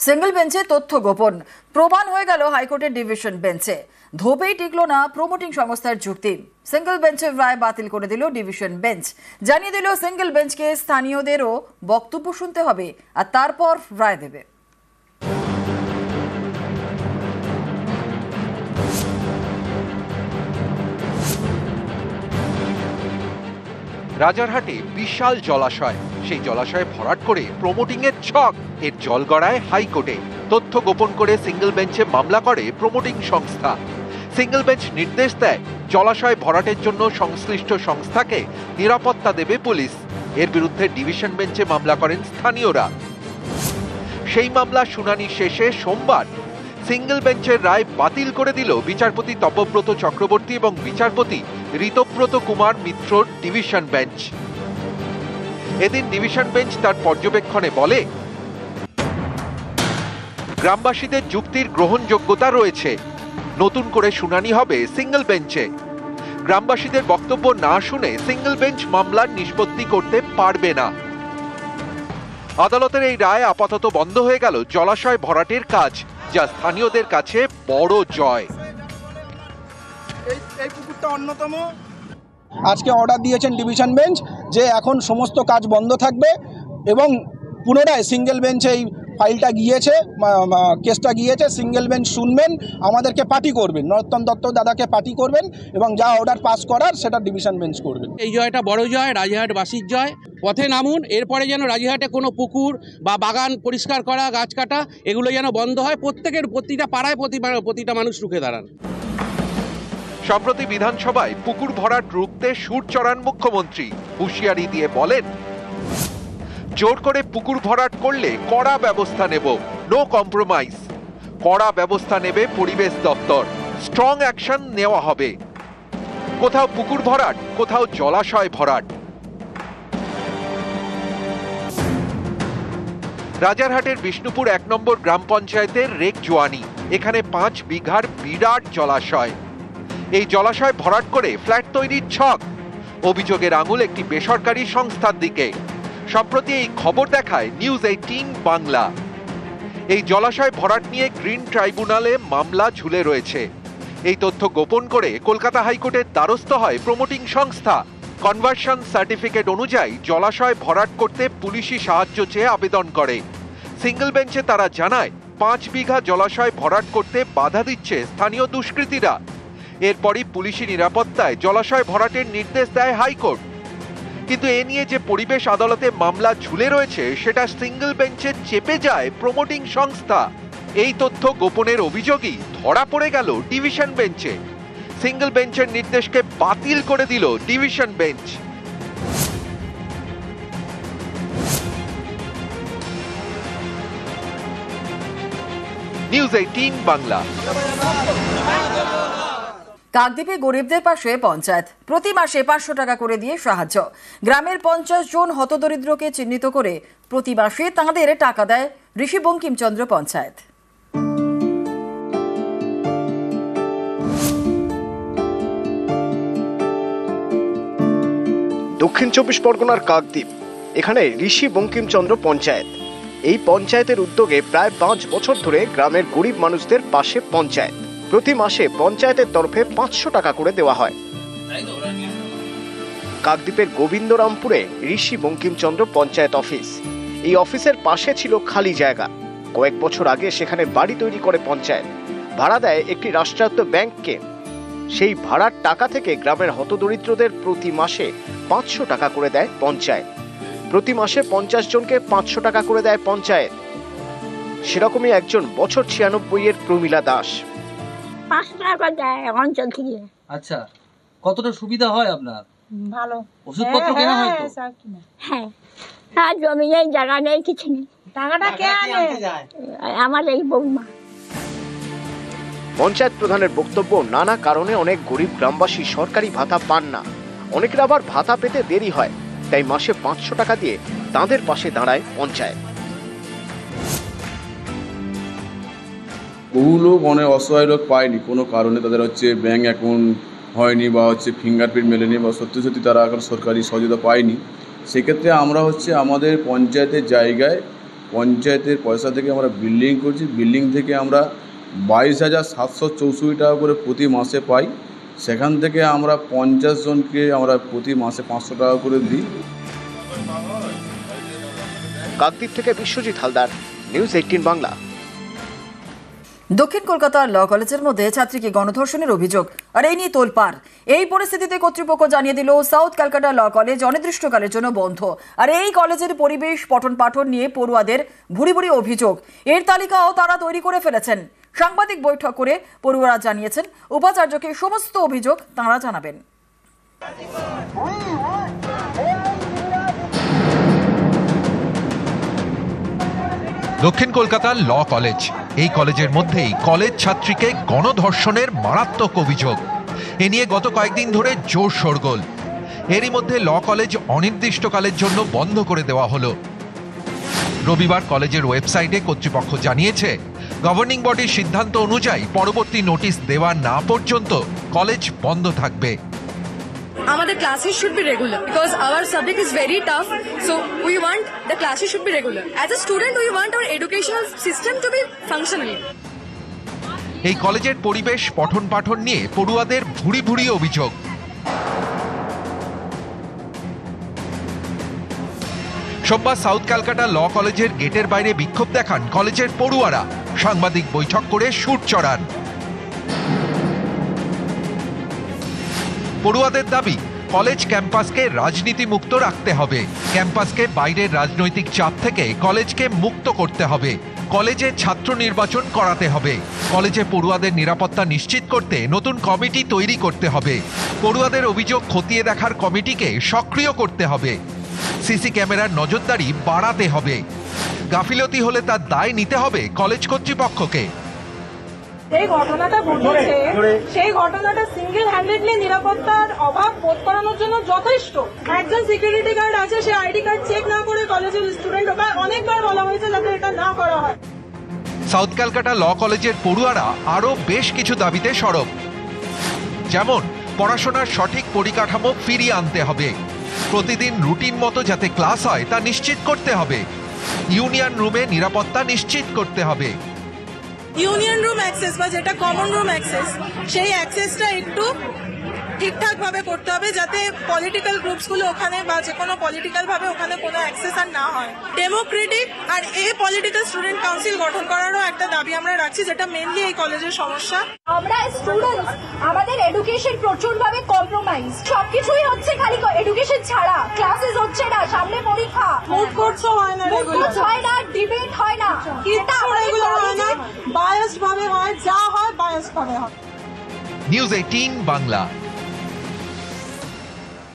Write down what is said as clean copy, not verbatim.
Single বেঞ্চে তথ্য গোপন প্রমাণ হয়ে গেল হাইকোর্টের ডিভিশন বেঞ্চে। ধোপেই টিকলো না প্রমোটিং সংস্থার যুক্তি। সিঙ্গেল বেঞ্চের রায় বাতিল করে দিল ডিভিশন বেঞ্চ। জানিয়ে দিল সিঙ্গেল বেঞ্চকে স্থানীয়দেরও বক্তব্য শুনতে হবে আর তারপর রায় দেবে। রাজারহাটে বিশাল জলাশয়, সেই জলাশয়ে ভরাট করে প্রমোটিং এর ছক। এর জল গড়ায় হাইকোর্টে। তথ্য গোপন করে সিঙ্গেল বেঞ্চে মামলা করে প্রমোটিং সংস্থা। সিঙ্গেল বেঞ্চ নির্দেশ দেয় জলাশয় ভরাটের জন্য সংশ্লিষ্ট সংস্থাকে নিরাপত্তা দেবে পুলিশ। এর বিরুদ্ধে ডিভিশন বেঞ্চে মামলা করেন স্থানীয়রা। সেই মামলা শুনানি শেষে সোমবার সিঙ্গেল বেঞ্চের রায় বাতিল করে দিল বিচারপতি তপব্রত চক্রবর্তী এবং বিচারপতি ঋতব্রত কুমার মিত্রর ডিভিশন বেঞ্চ। এদিন ডিভিশন বেঞ্চ তার পর্যবেক্ষণে বলে, গ্রামবাসীদের যুক্তির গ্রহণযোগ্যতা রয়েছে। নতুন করে শুনানি হবে সিঙ্গেল বেঞ্চে। গ্রামবাসীদের বক্তব্য না শুনে সিঙ্গেল বেঞ্চ মামলার নিষ্পত্তি করতে পারবে না। আদালতের এই রায় আপাতত বন্ধ হয়ে গেল জলাশয় ভরাটের কাজ, যা স্থানীয়দের কাছে বড় জয়। এই পুকুরটা অন্যতম। আজকে অর্ডার দিয়েছেন ডিভিশন বেঞ্চ যে এখন সমস্ত কাজ বন্ধ থাকবে এবং পুনরায় সিঙ্গেল বেঞ্চে এই ফাইলটা গিয়েছে, কেসটা গিয়েছে। সিঙ্গেল বেঞ্চ শুনবেন, আমাদেরকে পার্টি করবেন, নরোত্তম দত্ত দাদাকে পার্টি করবেন এবং যা অর্ডার পাস করার সেটা ডিভিশন বেঞ্চ করবেন। এই জয়টা বড় জয়, রাজারহাটবাসীর জয়। পথে নামুন, এরপরে যেন রাজারহাটে কোনো পুকুর বা বাগান পরিষ্কার করা, গাছ কাটা এগুলো যেন বন্ধ হয়। প্রতিটা পাড়ায় প্রতিটা মানুষ রুখে দাঁড়ান। সম্প্রতি বিধানসভায় পুকুর ভরাট রুখতে সুর চড়ান মুখ্যমন্ত্রী। হুঁশিয়ারি দিয়ে বলেন, জোর করে পুকুর ভরাট করলে কড়া ব্যবস্থা নেব, নো কম্প্রোমাইজ। কড়া ব্যবস্থা নেবে পরিবেশ দপ্তর, স্ট্রং অ্যাকশন নেওয়া হবে। কোথাও পুকুর ভরাট, কোথাও জলাশয় ভরাট। রাজারহাটের বিষ্ণুপুর 1 নম্বর গ্রাম পঞ্চায়েতের রেক জোয়ানি, এখানে 5 বিঘার বিরাট জলাশয়। এই জলাশয় ভরাট করে ফ্ল্যাট তৈরির ছক। অভিযোগের আঙুল একটি বেসরকারি সংস্থার দিকে। সম্প্রতি এই খবর দেখায় নিউজ 18 বাংলা। এই জলাশয় ভরাট নিয়ে গ্রিন ট্রাইব্যুনালে মামলা ঝুলে রয়েছে। এই তথ্য গোপন করে কলকাতা হাইকোর্টের দ্বারস্থ হয় প্রমোটিং সংস্থা। কনভার্সন সার্টিফিকেট অনুযায়ী জলাশয় ভরাট করতে পুলিশি সাহায্য চেয়ে আবেদন করে। সিঙ্গেল বেঞ্চে তারা জানায় 5 বিঘা জলাশয় ভরাট করতে বাধা দিচ্ছে স্থানীয় দুষ্কৃতীরা। এরপরই পুলিশি নিরাপত্তায় জলাশয় ভরাটের নির্দেশ দেয় হাইকোর্ট। কিন্তু এ নিয়ে যে পরিবেশ আদালতে মামলা ঝুলে রয়েছে, সেটা সিঙ্গেল বেঞ্চে চেপে যায় প্রমোটিং সংস্থা। এই তথ্য গোপনের অভিযোগই ধরা পড়ে গেল ডিভিশন বেঞ্চে। সিঙ্গেল বেঞ্চের নির্দেশকে বাতিল করে দিল ডিভিশন বেঞ্চ। নিউজ 18 বাংলা। কাকদ্বীপে গরিবদের পাশে পঞ্চায়েত, প্রতি মাসে 500 টাকা করে দিয়ে সাহায্য। গ্রামের 50 জন হতদরিদ্রকে চিহ্নিত করে প্রতি মাসে তাঁদের টাকা দেয় ঋষি বঙ্কিমচন্দ্র পঞ্চায়েত। দক্ষিণ 24 পরগনার কাকদ্বীপ, এখানে ঋষি বঙ্কিমচন্দ্র পঞ্চায়েত। এই পঞ্চায়েতের উদ্যোগে প্রায় 5 বছর ধরে গ্রামের গরিব মানুষদের পাশে পঞ্চায়েত। প্রতি মাসে পঞ্চায়েতের তরফে 500 টাকা করে দেওয়া হয়। কাকদ্বীপের গোবিন্দরামপুরে ঋষি বঙ্কিমচন্দ্র পঞ্চায়েত অফিস। এই অফিসের পাশে ছিল খালি জায়গা। কয়েক বছর আগে সেখানে বাড়ি তৈরি করে পঞ্চায়েত। ভাড়া দেয় একটি রাষ্ট্রায়ত্ত ব্যাংককে। সেই ভাড়ার টাকা থেকে গ্রামের হতদরিদ্রদের প্রতি মাসে 500 টাকা করে দেয় পঞ্চায়েত। প্রতি মাসে 50 জনকে 500 টাকা করে দেয় পঞ্চায়েত। সেরকমই একজন বছর 96 এর প্রমীলা দাস। 500 টাকা দেয় অঞ্চল থেকে। আচ্ছা, কতটা সুবিধা হয় আপনার? ভালো। ওষুধপত্র কেনা হয় তো? হ্যাঁ, আর জমি নেই, জায়গা নেই, কিছু নেই। টাকাটা কে আনে? আমার এই বৌমা। পঞ্চায়েত প্রধানের বক্তব্য, নানা কারণে অনেক গরিব গ্রামবাসী সরকারি ভাতা পান না। অনেকের আবার ভাতা পেতে দেরি হয়, তাই মাসে 500 টাকা দিয়ে তাদের পাশে দাঁড়ায় পঞ্চায়েত। বহু লোক অনেক অসহায় লোক পায়নি, কোনো কারণে তাদের ব্যাংক অ্যাকাউন্ট হয়নি বা ফিঙ্গারপ্রিন্ট মেলেনি বা সত্যি তারা এখন সরকারি সহযোগিতা পায়নি। সেক্ষেত্রে আমরা আমাদের পঞ্চায়েতের জায়গায় পঞ্চায়েতের পয়সা থেকে আমরা বিল্ডিং করছি, বিল্ডিং থেকে আমরা 22,764 টাকা করে প্রতি মাসে পাই। সেখান থেকে আমরা 50 জনকে আমরা প্রতি মাসে 500 টাকা করে দিই। কাকদ্বীপ থেকে বিশ্বজিৎ হালদার, নিউজ 18 বাংলা। দক্ষিণ কলকাতার ল কলেজের মধ্যে ছাত্রীকে গণধর্ষণের অভিযোগ, আর এই নিয়ে তোলপাড়। এই পরিস্থিতিতে কর্তৃপক্ষ জানিয়ে দিল সাউথ ক্যালকাটা ল কলেজ অনির্দিষ্টকালের জন্য বন্ধ। আর এই কলেজের পরিবেশ পঠন পাঠন নিয়ে পড়ুয়াদের ভুরি ভুরি অভিযোগ, এর তালিকাও তারা তৈরি করে ফেলেছেন। সাংবাদিক বৈঠক করে পড়ুয়ারা জানিয়েছেন উপাচার্যকে সমস্ত অভিযোগ তাঁরা জানাবেন। দক্ষিণ কলকাতার ল কলেজ, এই কলেজের মধ্যেই কলেজ ছাত্রীকে গণধর্ষণের মারাত্মক অভিযোগ। এ নিয়ে গত কয়েকদিন ধরে জোর শোরগোল। এরই মধ্যে ল কলেজ অনির্দিষ্টকালের জন্য বন্ধ করে দেওয়া হলো। রবিবার কলেজের ওয়েবসাইটে কর্তৃপক্ষ জানিয়েছে, গভর্নিং বডির সিদ্ধান্ত অনুযায়ী পরবর্তী নোটিশ দেওয়া না পর্যন্ত কলেজ বন্ধ থাকবে। আমাদের classes should be regular because our subject is very tough, so we want the classes should be regular. As a student, we want our educational system to be functional. এই কলেজের পরিবেশ পঠন পাঠন নিয়ে পড়ুয়াদের ভুরি ভুরি অভিযোগ। সোমবার সাউথ ক্যালকাটা ল কলেজের গেটের বাইরে বিক্ষোভ দেখান কলেজের পড়ুয়ারা। সাংবাদিক বৈঠক করে সুর চড়ান। পড়ুয়াদের দাবি, কলেজ ক্যাম্পাসকে রাজনীতি মুক্ত রাখতে হবে। ক্যাম্পাসকে বাইরের রাজনৈতিক চাপ থেকে কলেজকে মুক্ত করতে হবে। কলেজে ছাত্র নির্বাচন করাতে হবে। কলেজে পড়ুয়াদের নিরাপত্তা নিশ্চিত করতে নতুন কমিটি তৈরি করতে হবে। পড়ুয়াদের অভিযোগ খতিয়ে দেখার কমিটিকে সক্রিয় করতে হবে। সিসি ক্যামেরার নজরদারি বাড়াতে হবে। গাফিলতি হলে তার দায় নিতে হবে কলেজ কর্তৃপক্ষকে। এই ঘটনাটা ঘটেছে, সেই ঘটনাটা সিঙ্গেল হ্যান্ডেডলি নিরাপত্তার অভাব বোধ করানোর জন্য যথেষ্ট। একজন সিকিউরিটি গার্ড আছে, সে আইডি কার্ড চেক না করে কলেজের স্টুডেন্ট অনেকবার বলা হয়েছে যাতে এটা না করা হয়। সাউথ ক্যালকাটা ল কলেজের পড়ুয়ারা আরও বেশ কিছু দাবিতে সরব, যেমন পড়াশোনার সঠিক পরিকাঠামো ফিরিয়ে আনতে হবে। প্রতিদিন রুটিন মতো যাতে ক্লাস হয় তা নিশ্চিত করতে হবে। ইউনিয়ন রুমে নিরাপত্তা নিশ্চিত করতে হবে। ইউনিয়ন রুম অ্যাক্সেস বা যেটা কমন রুম অ্যাক্সেস, সেই অ্যাক্সেসটা একটু ঠিকঠাক ভাবে করতে হবে যাতে পলিটিক্যাল গ্রুপসগুলো ওখানে বা যে কোনো পলিটিক্যাল ভাবে ওখানে কোনো অ্যাক্সেস আর না হয়। ডেমোক্রেটিক আর পলিটিক্যাল স্টুডেন্ট কাউন্সিল গঠন করারও একটা দাবি আমরা রাখছি, যেটা মেনলি এই কলেজের সমস্যা। আমরা স্টুডেন্টস, আমাদের এডুকেশন প্রচুর ভাবে কম্প্রোমাইজ। সবকিছুই হচ্ছে খালি এডুকেশন ছাড়া, ক্লাসেস হচ্ছে না, সামনে পরীক্ষা, মুড কোর্টসও হয় না, হয় না, ডিবেট হয় না, কিচ্ছু রেগুলার হয় না, বায়াসড ভাবে হয়, যা হয় বায়াসড ভাবে হয়। নিউজ 18 বাংলা।